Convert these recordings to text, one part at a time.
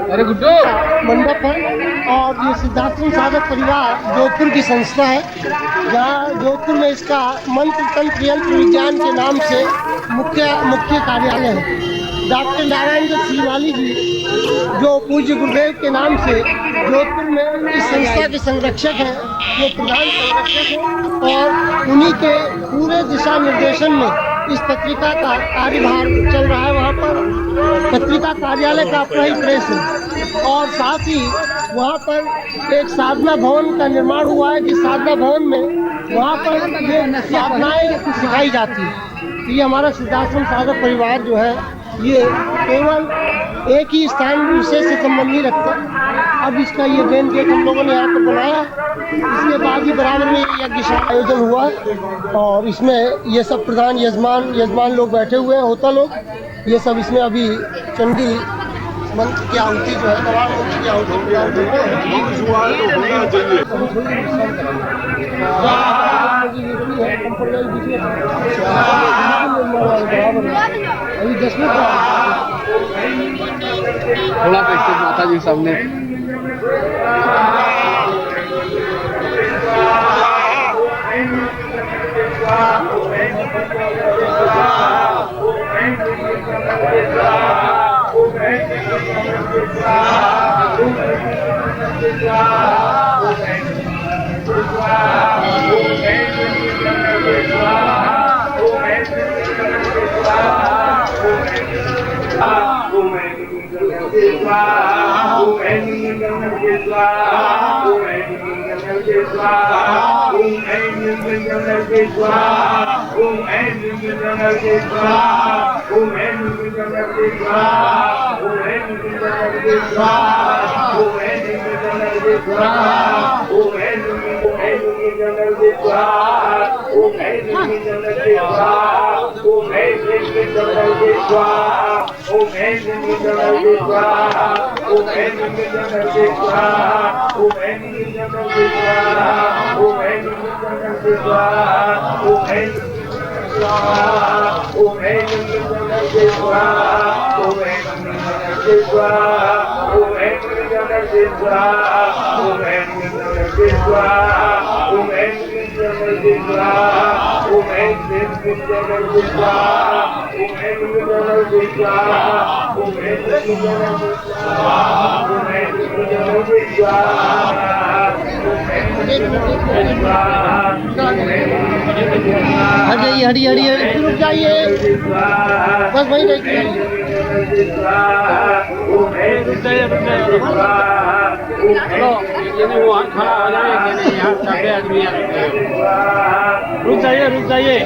अरे गुड्डू मंडप है और ये सिद्धार्थ साधक परिवार जोधपुर की संस्था है, जहाँ जोधपुर में इसका मंत्र तंत्र यंत्र विज्ञान के नाम से मुख्य कार्यालय है। डॉक्टर नारायण दत्त श्रीवाली जी जो पूज्य गुरुदेव के नाम से जोधपुर में इस संस्था के संरक्षक हैं, ये प्रधान संरक्षक हैं और उन्हीं के पूरे दिशा निर्देशन में इस पत्रिका का कार्यभार चल रहा है। वहाँ पर पत्रिका कार्यालय का अपना ही प्रेस है। और साथ ही वहाँ पर एक साधना भवन का निर्माण हुआ है कि साधना भवन में वहाँ पर ये साधनाएं सिखाई जाती है। ये हमारा सिद्धाश्रम साधक परिवार जो है ये केवल एक ही स्थान विशेष से संबंध नहीं रखता। अब इसका ये मेन गेट हम लोगों ने यहाँ पर बनाया, इसके बाद ही बराबर में यज्ञशाला आयोजन हुआ और इसमें ये सब प्रधान यजमान लोग बैठे हुए हैं, होता लोग ये सब इसमें अभी चंडी मंत्र की आहुति जो है नवान मंत्र की आहुति प्रदान अभी 10वें थोड़ा कैसे माता जी सामने हरी रुक जाइए, बस वहीं देखिए। वहाँ खड़ा हो जाएंगे, यहाँ सभी आदमी रुक जाइए।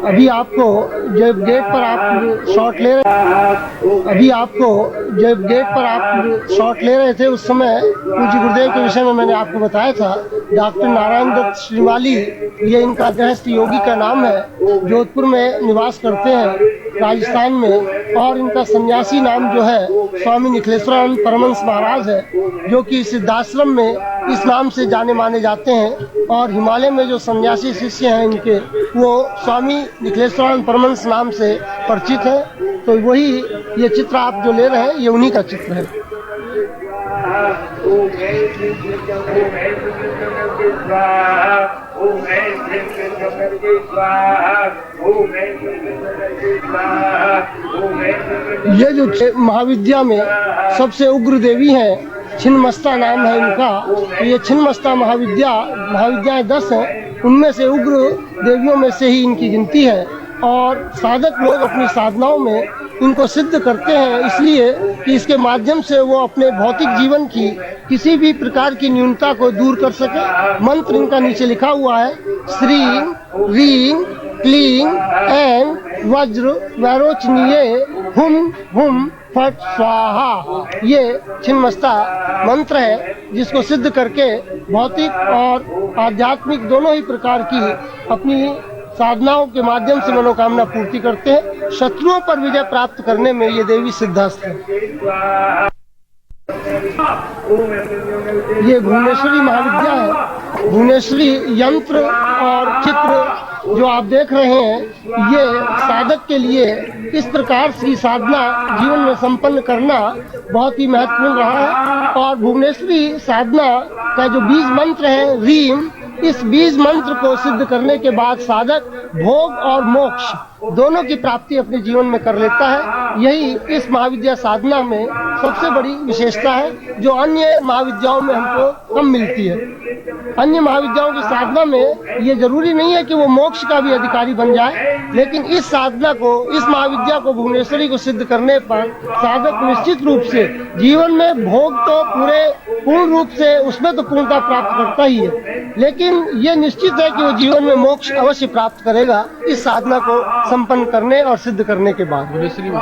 अभी आपको जब गेट पर आप शॉट ले रहे थे उस समय पूज्य गुरुदेव के विषय में मैंने आपको बताया था। डॉक्टर नारायण दत्त श्रीमाली ये इनका गृहस्थ योगी का नाम है, जोधपुर में निवास करते हैं राजस्थान में, और इनका सन्यासी नाम जो है स्वामी निखिलेश्वरानंद परमहंस महाराज है, जो कि सिद्धाश्रम में इस नाम से जाने माने जाते हैं। और हिमालय में जो सन्यासी शिष्य हैं इनके, वो स्वामी निखिलेश्वरानंद परमहंस नाम से परिचित है। तो वही ये चित्र आप जो ले रहे हैं ये उन्हीं का चित्र है। ये जो महाविद्या में सबसे उग्र देवी हैं, छिन्नमस्ता नाम है इनका। ये छिन्नमस्ता महाविद्याएं 10 हैं, उनमें से उग्र देवियों में से ही इनकी गिनती है। और साधक लोग अपनी साधनाओं में इनको सिद्ध करते हैं, इसलिए कि इसके माध्यम से वो अपने भौतिक जीवन की किसी भी प्रकार की न्यूनता को दूर कर सके। मंत्र इनका नीचे लिखा हुआ है, श्रीं ह्रीं क्लीं ऐं वज्र वैरोचनीये हुम हुम फट स्वाहा। ये छिन्नमस्ता मंत्र है, जिसको सिद्ध करके भौतिक और आध्यात्मिक दोनों ही प्रकार की अपनी साधनाओं के माध्यम से मनोकामना पूर्ति करते हैं। शत्रुओं पर विजय प्राप्त करने में ये देवी सिद्धहस्त है। ये भुवनेश्वरी महाविद्या है। भुवनेश्वरी यंत्र और चित्र जो आप देख रहे हैं, ये साधक के लिए इस प्रकार की साधना जीवन में संपन्न करना बहुत ही महत्वपूर्ण रहा है। और भुवनेश्वरी साधना का जो बीज मंत्र है रीम, इस बीज मंत्र को सिद्ध करने के बाद साधक भोग और मोक्ष दोनों की प्राप्ति अपने जीवन में कर लेता है। यही इस महाविद्या साधना में सबसे बड़ी विशेषता है, जो अन्य महाविद्याओं में हमको कम मिलती है। अन्य महाविद्याओं की साधना में ये जरूरी नहीं है कि वो मोक्ष का भी अधिकारी बन जाए, लेकिन इस साधना को, इस महाविद्या को भुवनेश्वरी को सिद्ध करने पर साधक निश्चित रूप से जीवन में भोग तो पूर्ण रूप से उसमें तो पूर्णता प्राप्त करता ही है, लेकिन ये निश्चित है कि वो जीवन में मोक्ष अवश्य प्राप्त करेगा इस साधना को संपन्न करने और सिद्ध करने के बाद। भुवनेश्वरी में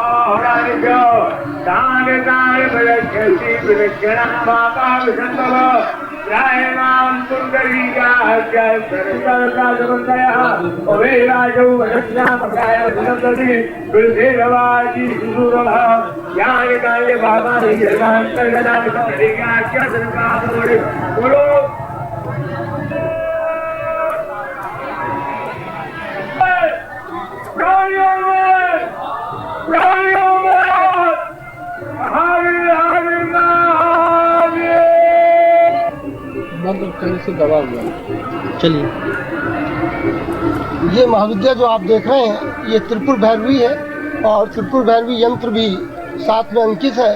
कहीं से दबा हुआ। चलिए, ये महाविद्या जो आप देख रहे हैं ये त्रिपुर भैरवी है और त्रिपुर भैरवी यंत्र भी साथ में अंकित है।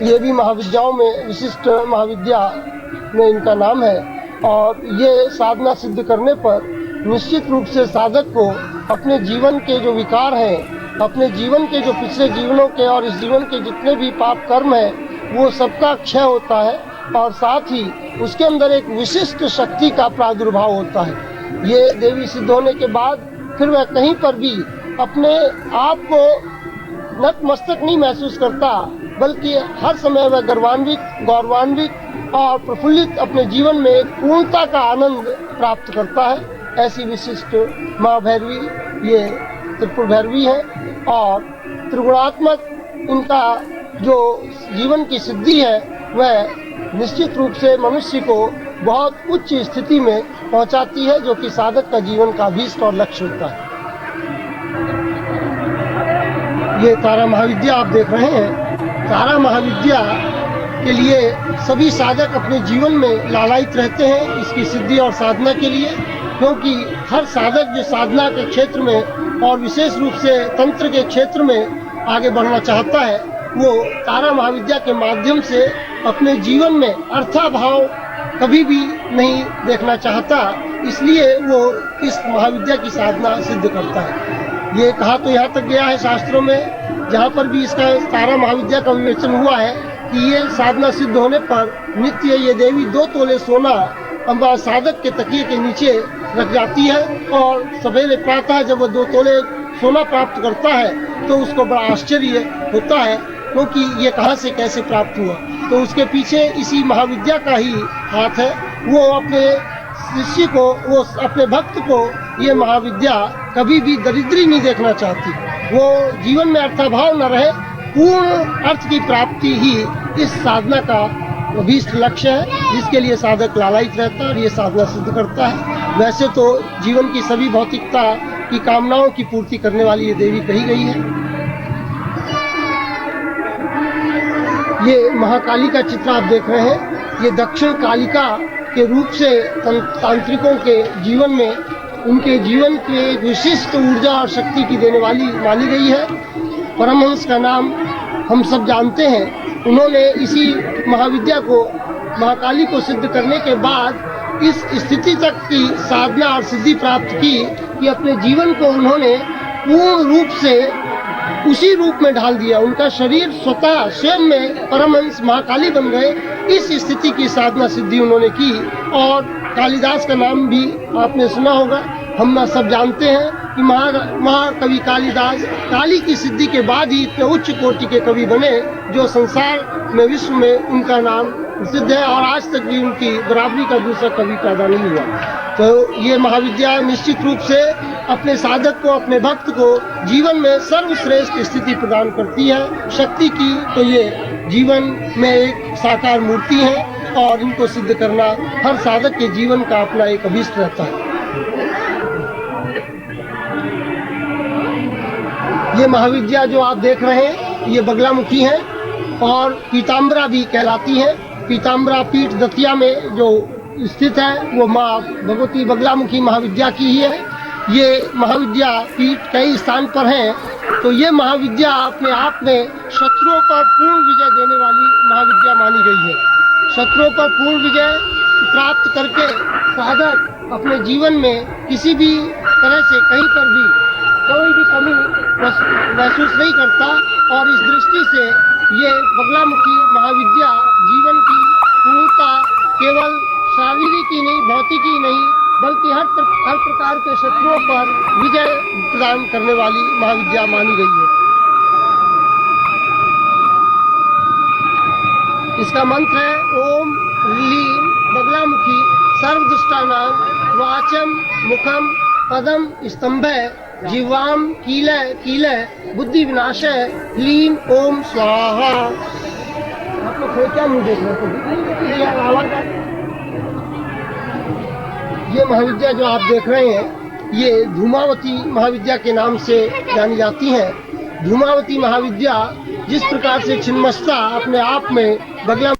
ये भी महाविद्याओं में विशिष्ट महाविद्या में इनका नाम है और ये साधना सिद्ध करने पर निश्चित रूप से साधक को अपने जीवन के जो विकार हैं, अपने जीवन के जो पिछले जीवनों के और इस जीवन के जितने भी पाप कर्म हैं, वो सबका क्षय होता है और साथ ही उसके अंदर एक विशिष्ट शक्ति का प्रादुर्भाव होता है। ये देवी सिद्ध होने के बाद फिर वह कहीं पर भी अपने आप को नतमस्तक नहीं महसूस करता, बल्कि हर समय वह गौरवान्वित और प्रफुल्लित अपने जीवन में एक पूर्णता का आनंद प्राप्त करता है। ऐसी विशिष्ट माँ भैरवी ये त्रिपुर भैरवी है और त्रिगुणात्मक इनका जो जीवन की सिद्धि है वह निश्चित रूप से मनुष्य को बहुत उच्च स्थिति में पहुंचाती है, जो कि साधक का जीवन का अभीष्ट और लक्ष्य होता है। ये तारा महाविद्या आप देख रहे हैं। तारा महाविद्या के लिए सभी साधक अपने जीवन में लालायित रहते हैं इसकी सिद्धि और साधना के लिए, क्योंकि हर साधक जो साधना के क्षेत्र में और विशेष रूप से तंत्र के क्षेत्र में आगे बढ़ना चाहता है, वो तारा महाविद्या के माध्यम से अपने जीवन में अर्थाभाव कभी भी नहीं देखना चाहता, इसलिए वो इस महाविद्या की साधना सिद्ध करता है। ये कहा तो यहाँ तक गया है शास्त्रों में, जहाँ पर भी इसका तारा महाविद्या का विवेचन हुआ है कि ये साधना सिद्ध होने पर नित्य ये देवी 2 तोले सोना अम्बा साधक के तकिए के नीचे रख जाती है और सवेरे प्रातः जब वो 2 तोले सोना प्राप्त करता है तो उसको बड़ा आश्चर्य होता है, क्योंकि ये कहाँ से कैसे प्राप्त हुआ। तो उसके पीछे इसी महाविद्या का ही हाथ है। वो अपने शिष्य को, वो अपने भक्त को ये महाविद्या कभी भी दरिद्री नहीं देखना चाहती। वो जीवन में अर्थाभाव न रहे, पूर्ण अर्थ की प्राप्ति ही इस साधना का अभीष्ट लक्ष्य है, जिसके लिए साधक लालायित रहता है और ये साधना सिद्ध करता है। वैसे तो जीवन की सभी भौतिकता की कामनाओं की पूर्ति करने वाली ये देवी कही गई है। ये महाकाली का चित्र आप देख रहे हैं। ये दक्षिण कालिका के रूप से तांत्रिकों के जीवन में, उनके जीवन के विशिष्ट ऊर्जा और शक्ति की देने वाली मानी गई है। परमहंस का नाम हम सब जानते हैं। उन्होंने इसी महाविद्या को, महाकाली को सिद्ध करने के बाद इस स्थिति तक की साधना और सिद्धि प्राप्त की कि अपने जीवन को उन्होंने पूर्ण रूप से उसी रूप में ढाल दिया। उनका शरीर स्वतः स्वयं में परमहंस महाकाली बन गए। इस स्थिति की साधना सिद्धि उन्होंने की और कालिदास का नाम भी आपने सुना होगा। हम सब जानते हैं कि महाकवि कालिदास काली की सिद्धि के बाद ही इतने उच्च कोटि के कवि बने जो संसार में, विश्व में उनका नाम प्रसिद्ध है और आज तक भी उनकी बराबरी का दूसरा कवि पैदा नहीं हुआ। तो ये महाविद्या निश्चित रूप से अपने साधक को, अपने भक्त को जीवन में सर्वश्रेष्ठ स्थिति प्रदान करती है। शक्ति की तो ये जीवन में एक साकार मूर्ति है और इनको सिद्ध करना हर साधक के जीवन का अपना एक अभीष्ट रहता है। ये महाविद्या जो आप देख रहे हैं ये बगलामुखी है और पीताम्बरा भी कहलाती है। पीताम्बरा पीठ दतिया में जो स्थित है वो माँ भगवती बगलामुखी महाविद्या की ही है। ये महाविद्या पीठ कई स्थान पर है। तो ये महाविद्या अपने आप में शत्रुओं पर पूर्ण विजय देने वाली महाविद्या मानी गई है। शत्रुओं पर पूर्ण विजय प्राप्त करके साधक अपने जीवन में किसी भी तरह से कहीं पर भी कोई भी कमी महसूस नहीं करता। और इस दृष्टि से ये बगलामुखी महाविद्या जीवन की पूर्णता केवल शारीरिक ही नहीं, भौतिक ही नहीं, बल्कि हर प्रकार के शत्रुओं पर विजय प्रदान करने वाली महाविद्या मानी गई है। इसका मंत्र है ओम ह्रीं बगलामुखी सर्वदुष्टानां वाचम मुखम पदम स्तंभय जीवाम कीलय कीलय बुद्धि विनाशय ह्रीं ओम स्वाहा। आप लोग क्या मुंह देख रहे हैं? ये महाविद्या जो आप देख रहे हैं ये धूमावती महाविद्या के नाम से जानी जाती है। धूमावती महाविद्या जिस प्रकार से छिन्नमस्ता अपने आप में बगला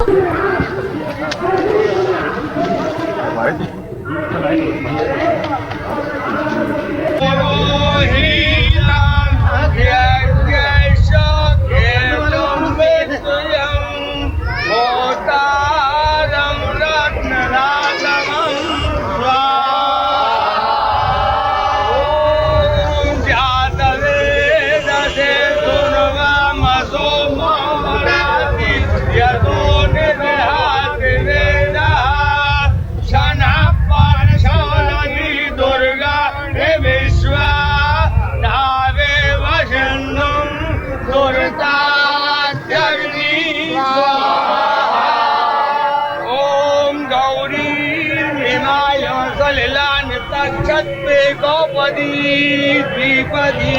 द्विपदी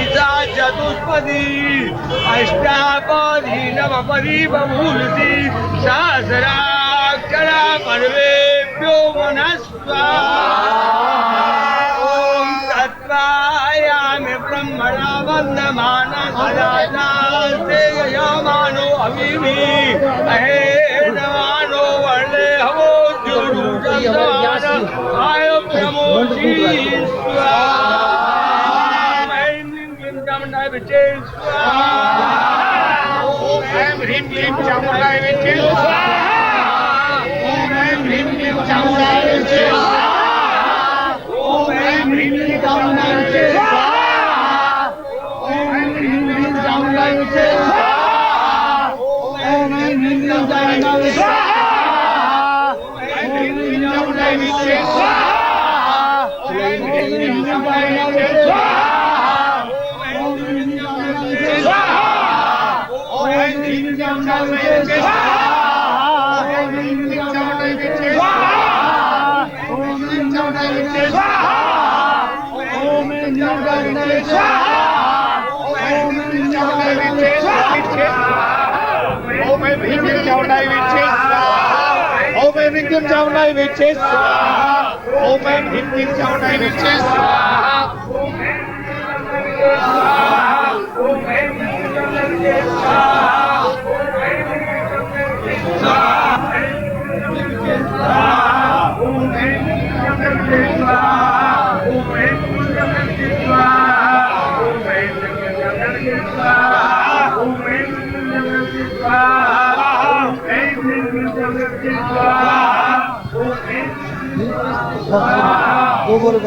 चतुष्पदी अष्टापदी नवपदी बभूति सहस्राक्षरा पर्वेभ्यो मनस्वा। ओम तत्वायामि ब्रह्मणा वन्दमाना सदास्ते यमानो अभिमि अहे नमानो वर्णे हवो द्युरुजसमान आयो प्रमोषी ओम ह्रीं क्लीं चामुण्डाय विद्ये स्वाहा। ओम ह्रीं क्लीं चामुण्डाय विद्ये स्वाहा। ओम ह्रीं क्लीं चामुण्डाय विद्ये स्वाहा। ओम ह्रीं क्लीं चामुण्डाय विद्ये स्वाहा। ओम ह्रीं क्लीं चामुण्डाय विद्ये स्वाहा। ओम ह्रीं क्लीं चामुण्डाय विद्ये स्वाहा। ओम ह्रीं क्लीं चामुण्डाय विद्ये स्वाहा। दो बोलो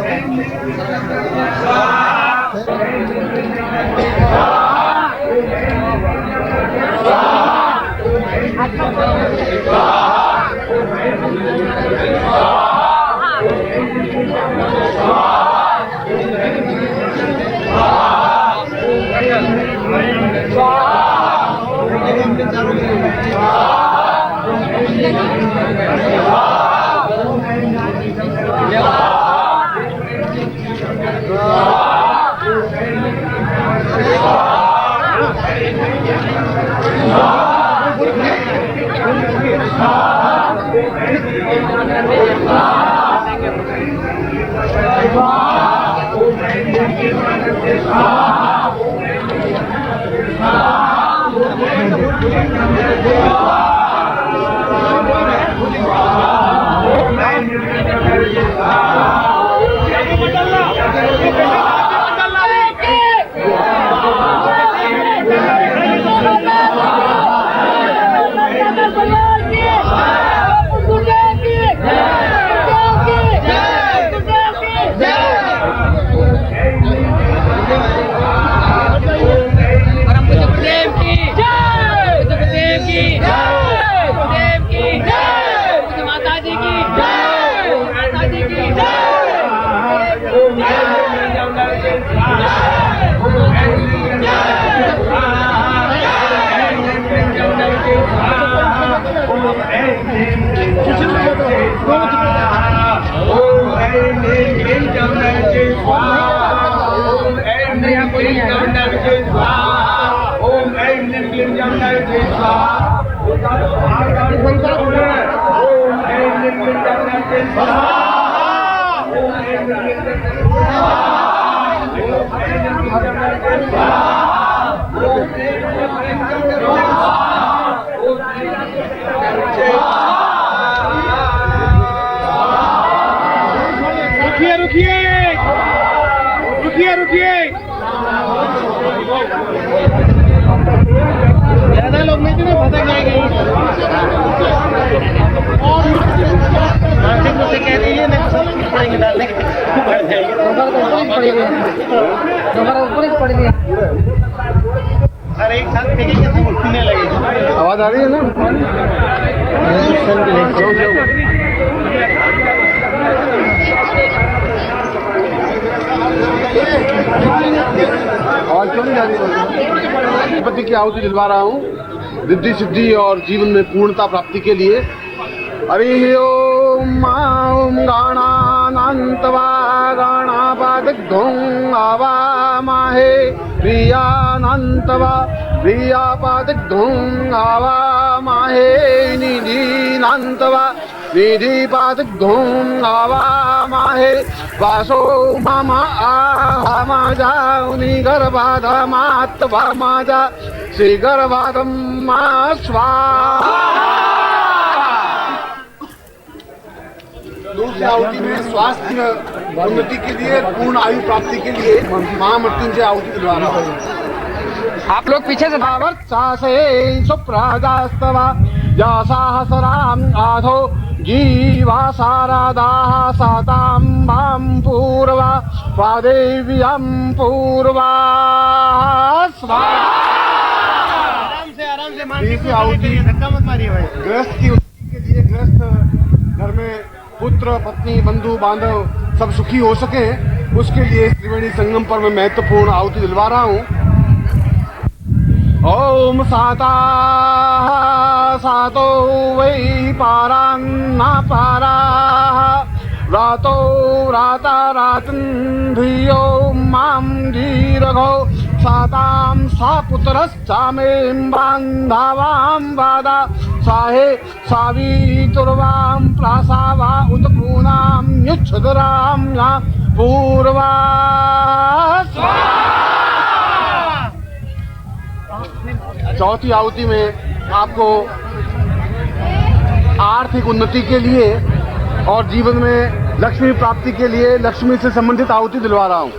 Yeah. रुकिए ज्यादा लोग नहीं तो फंसा जाएंगे। मुझसे कह दीजिए नहीं पड़ेंगे डालने पड़ेंगे। अरे एक साथ फेंकेंगे तो उठने लगेगी। आवाज आ रही है ना? आवाज क्यों नहीं आ रही? पति की आहुति दिलवा रहा हूँ रिद्धि सिद्धि और जीवन में पूर्णता प्राप्ति के लिए। हरि ओम गणानान्तवा गणापादिग्धं आवामहे प्रियानन्तवा प्रियापादिग्धं आवामहे निधिनान्तवा निधिपादिग्धं आवामहे वासो मम आहमजानि गर्भाधमात्वमाजा श्रीगर्भाधं मा स्वाहा। दूसरी आहुति में स्वास्थ्य उन्नति के लिए पूर्ण आयु प्राप्ति के लिए महामृत्युंजय आहुति दिलवा रहा हूँ। आप लोग पीछे से भावर्चासे सुप्रजास्तवा या सहस्राम आधो जीवा सारादाः सातां मां पूर्वा स्वादेव्यं पूर्वा स्वाहा। आराम से तीसरी आहुति धक्का मत मारिए भाई। गृहस्थ की उन्नति के लिए गृहस्थ घर में पुत्र पत्नी बंधु बांधव सब सुखी हो सके उसके लिए त्रिवेणी संगम पर मैं महत्वपूर्ण आहुति दिलवा रहा हूँ। ओम साता सातो वै पारान्ना पारा रातो राता रातन धियो मां दीर्घो सातां सा पुत्रश्चामें बान्धवां वादा साहे सावितुर्वां प्रासावा उत पूनां युच्छदरां या पूर्वा चौथी आहुति में आपको आर्थिक उन्नति के लिए और जीवन में लक्ष्मी प्राप्ति के लिए लक्ष्मी से संबंधित आहुति दिलवा रहा हूँ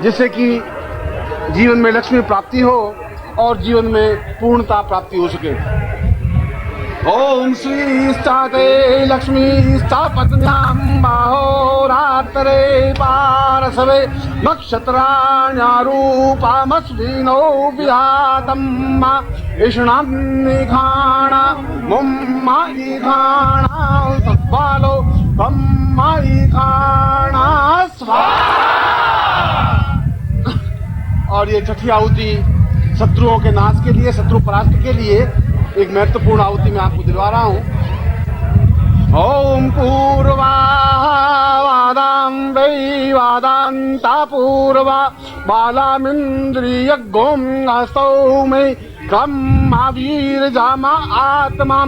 जिससे कि जीवन में लक्ष्मी प्राप्ति हो और जीवन में पूर्णता प्राप्ति हो सके। ओम श्री स्ताते लक्ष्मी स्थापत्यां बाहोरात्रे पारसवे नक्षत्राण्यारूपामस्विनो विहातम्मा इष्णान्निघाणा मुम्मा इघाणा सत्वालो ब्रह्मा इघाणा स्वाहा। और ये छठी आहुति शत्रुओं के नाश के लिए शत्रु परास्त के लिए एक महत्वपूर्ण आहुति मैं आपको दिलवा रहा हूँ। ओम पूर्वा वादां वै वादान्ता पूर्वा बालामिन्द्रिय गोम हस्तौ मे ब्रह्मावीर जामा आत्मा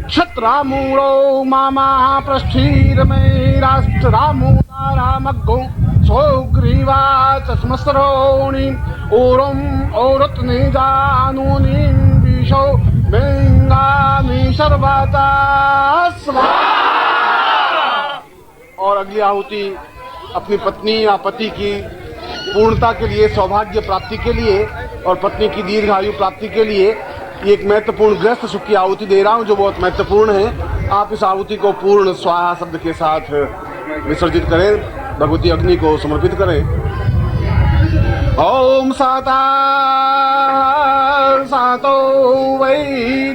क्षत्रामूलो मामा प्रस्थीर मे राष्ट्रामूला रामगो सौग्रीवा चस्मस्रोणि ओरम औरत्नि जानूनि विशो बेंगामी सर्वदा स्वाहा। और अगली आहुति अपनी पत्नी या पति की पूर्णता के लिए सौभाग्य प्राप्ति के लिए और पत्नी की दीर्घायु प्राप्ति के लिए एक महत्वपूर्ण गृहस्थ सुख की आहुति दे रहा हूं जो बहुत महत्वपूर्ण है। आप इस आहुति को पूर्ण स्वाहा शब्द के साथ विसर्जित करें भगवती अग्नि को समर्पित करें। ओम साता सातो वै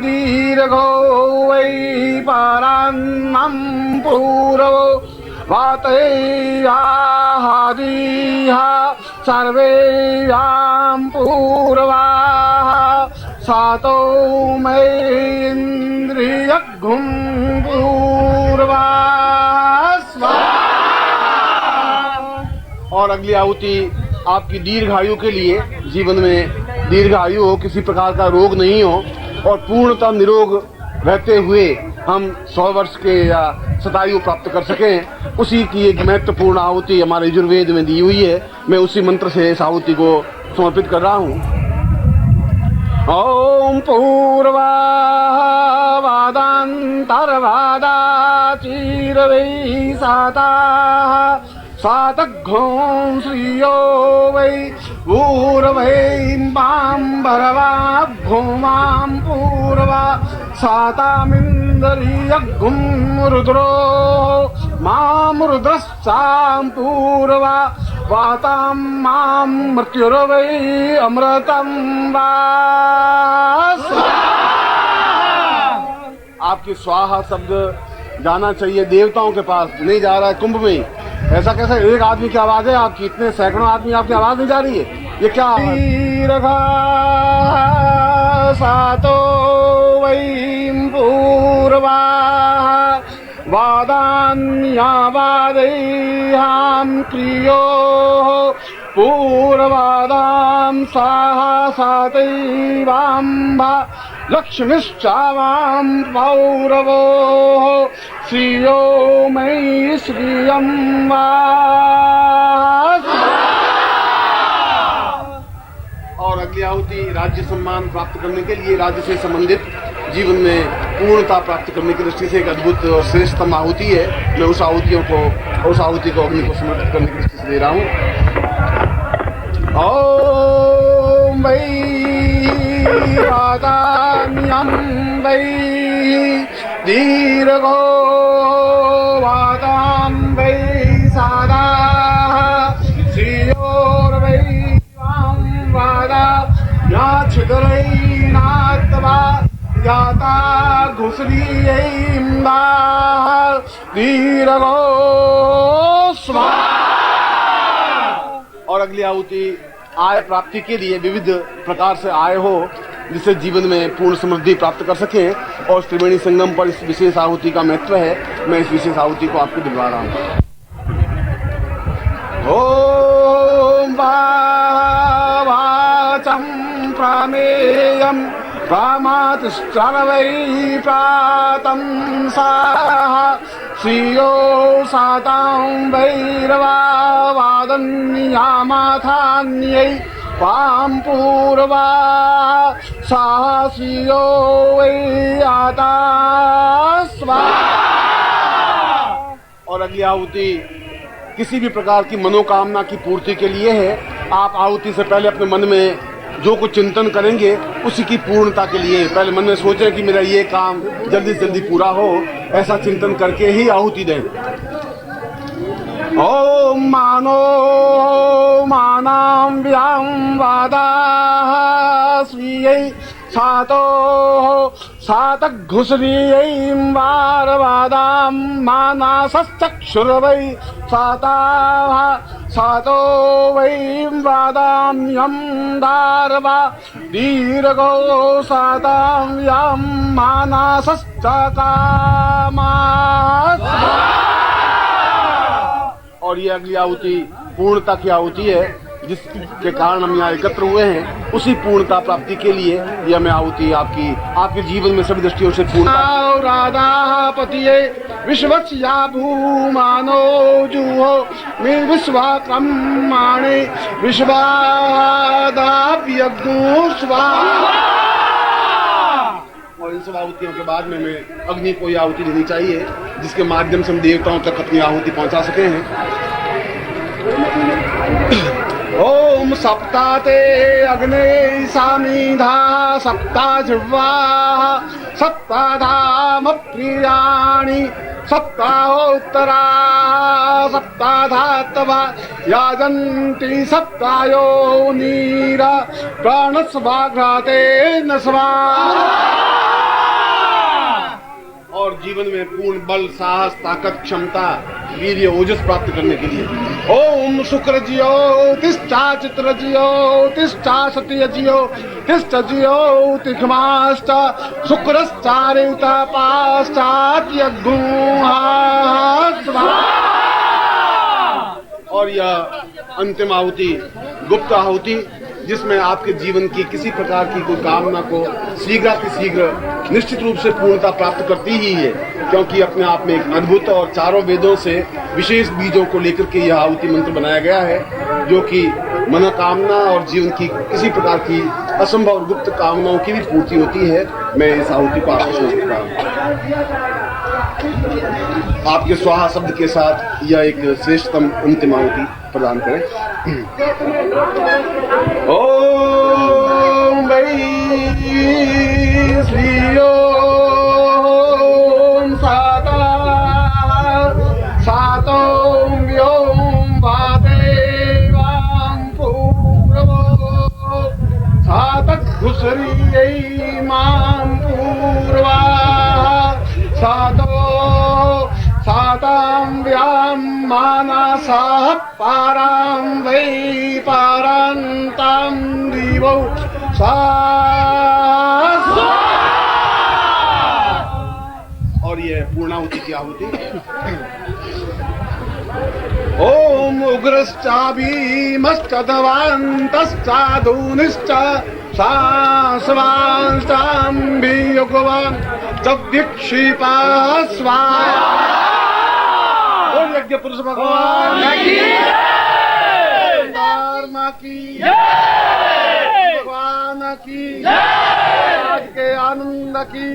दीर्घो वै पारान्नं पूर्वो वातैयाहादिहा सर्वे यां पूर्वाः सातो मयेन्द्रियघ्घुं पूर्वा स्वाहा। और अगली आहुति आपकी दीर्घायु के लिए, जीवन में दीर्घायु हो, किसी प्रकार का रोग नहीं हो और पूर्णतः निरोग रहते हुए हम 100 वर्ष के या शतायु प्राप्त कर सकें, उसी की एक महत्वपूर्ण आहुति हमारे यजुर्वेद में दी हुई है। मैं उसी मंत्र से इस आहुति को समर्पित कर रहा हूँ। ओम पूर्वावादान्तर्वादाचिरवै साता सातघ्घों श्रियो वै पूर्वैं मां भरवाघ्घो मां पूर्वा सातामिन्द्रियघ्घुं रुद्रो मां रुद्रश्चां पूर्वा वातां मां मृत्युर्वै अमृतं वा। आपकी स्वाहा शब्द जाना चाहिए देवताओं के पास, नहीं जा रहा है कुंभ में। ऐसा कैसे? एक आदमी की आवाज है आपकी, इतने सैकड़ों आदमी आपकी आवाज नहीं जा रही है, ये क्या? सातो वैं पूर्वा वादान्यावादैहां क्रियो पूर्वादां साहा सातैवाम्भा लक्ष्मीश्चावां पौरवो श्रियो मयि श्रियं वा। और अगली आहुति राज्य सम्मान प्राप्त करने के लिए, राज्य से संबंधित जीवन में पूर्णता प्राप्त करने की दृष्टि से एक अद्भुत और श्रेष्ठतम आहुति है। मैं उस आहुति को अग्नि को समर्पित करने की दृष्टि से दे रहा हूँ। ओम वै वाताम्यं वै दीर्घो वातां वै सादा श्रियोर्वै वां वादा या छिद्रैनात्वा याता घुसरीयैं दीर्घो स्वाहा। और अगली आहुति आय प्राप्ति के लिए, विविध प्रकार से आय हो जिससे जीवन में पूर्ण समृद्धि प्राप्त कर सके, और त्रिवेणी संगम पर इस विशेष आहुति का महत्व है। मैं इस विशेष आहुति को आपको दिलवा रहा हूँ। ओम वाचम प्रामेयम प्रामातिश्चरवै प्रातं साहा श्रियो सातां भैरवा वादन्यामाथान्यै पां पूर्वा साहा श्रियो वै आता स्वाहा। और अगली आहुति किसी भी प्रकार की मनोकामना की पूर्ति के लिए है। आप आहुति से पहले अपने मन में जो कुछ चिंतन करेंगे उसी की पूर्णता के लिए पहले मन में सोचें कि मेरा ये काम जल्दी से जल्दी पूरा हो, ऐसा चिंतन करके ही आहुति दें। ओम मानो मानां व्यां वादाः स्वीयै सातो सातघुसरीयैं वारवादां मानासश्चक्षुर्वै साताः सातो वैं वादाम्यं दारवा दीर्घो सातां यां मानासश्चकामात्। और ये अगली आहुति पूर्णता की आहुति है, जिसके कारण हम यहाँ एकत्र हुए हैं। उसी पूर्णता प्राप्ति के लिए यह मैं आहुति आपके जीवन में सभी दृष्टियों से पूर्णता। राधा पतिये विश्वस्या भूमानो जुहो मे विश्वाक्रमाणे विश्वादाभ्यग्नो स्वाहा। और इन सब आहुतियों के बाद में मैं अग्नि को यह आहुति देनी चाहिए, जिसके माध्यम से हम देवताओं तक अपनी आहुति पहुंचा सके हैं। ओम सप्ताते अग्ने सामीधा सप्ता जिह्वा सप्ताधाम प्रियाणि सप्ताहोत्तरा सप्ताधात्वा याजन्ति सप्तायो नीरा प्राणस्वाघ्राते न स्वाहा। और जीवन में पूर्ण बल, साहस, ताकत, क्षमता वीर्य ओजस प्राप्त करने के लिए। ओम शुक्र जियो तिष्ठा चित्र जियो तिष्ठा सत्य जियो तिष्ठ जियो तिखमाष्ट शुक्रश्चारेउता और यह अंतिम आहुति गुप्त आहुति जिसमें आपके जीवन की किसी प्रकार की कोई कामना को शीघ्र निश्चित रूप से पूर्णता प्राप्त करती ही है, क्योंकि अपने आप में एक अद्भुत और चारों वेदों से विशेष बीजों को लेकर के यह आहुति मंत्र बनाया गया है, जो कि मनोकामना और जीवन की किसी प्रकार की असंभव और गुप्त कामनाओं की भी पूर्ति होती है। मैं इस आहुति को आपको समझ सकता हूँ। आपके स्वाहा शब्द के साथ यह एक श्रेष्ठतम अंतिम आहुति प्रदान करें। ओम वै श्री ओम साता सातों व्योम वादेवां पूर्वो सातघुसरी मां पूर्वा सातो सातां व्यां मानसः पारां वै पारान्तां दिवौ सा। और ये पूर्णाहुति की आहुति। ओम उग्रश्चाभीमश्चदवान्तश्चाधूनिश्च शाश्वांस्ताम्भियुगवान् चव्यक्षिपा स्वाहा। और यज्ञ पुरुष भगवान की भगवान की आज के आनंद की।